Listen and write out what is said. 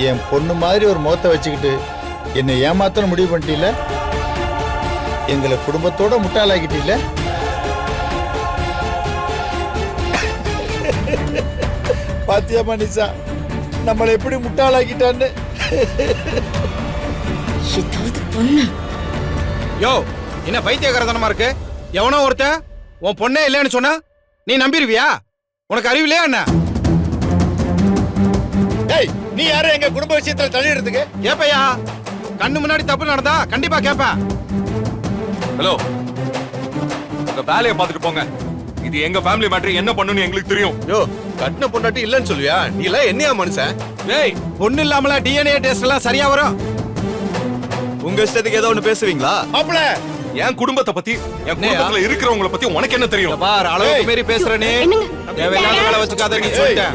என் பொண்ணு மாதிரி ஒரு முகத்தை வச்சுக்கிட்டு என்னை ஏமாத்தணும் முடிவு பண்ணிட்டீல. எங்களை குடும்பத்தோட முட்டாளாக்கிட்டீல. பாத்தியா மனிஷா நம்மளை எப்படி முட்டாளாக்கிட்டான்னு. யோ என்ன பைத்தியக்காரத்தனமா இருக்கு? எவனோ ஒருத்தன் உன் பொண்ணே இல்லைன்னு சொன்னா நீ நம்பிருவியா? உனக்கு அறிவில்லையா என்ன? டேய் நீ யாரு எங்க குடும்ப விஷயத்துல தலையிடுறதுக்கு? கேப்பையா? கண்ணு முன்னாடி தப்பு நடந்தா கண்டிப்பா கேப்பேன். ஹலோ, உங்க வேலையை பார்த்துட்டு போங்க. இது எங்க ஃபேமிலி மேட்டர். என்ன பண்ணணும்னு எங்களுக்கு தெரியும். யோ கட்டின பொண்டாட்டி இல்லன்னு சொல்லுவியா? நீ எல்லாம் என்னையா மனுஷன்? டேய் பொண்ணு இல்லாமல டிஎன்ஏ டெஸ்ட் எல்லாம் சரியா வரும். உங்க இஷ்டத்துக்கு ஏதோ ஒண்ணு பேசுவீங்களா? மாப்ள என் குடும்பத்தை பத்தி, என் குடும்பத்துல இருக்கிறவங்கள பத்தி உனக்கு என்ன தெரியும்? பார் அளவுக்கு மீறி பேசுற நீ. தேவையில்லாத வேலை வச்சுக்காத நீ சொல்லிட்டேன்.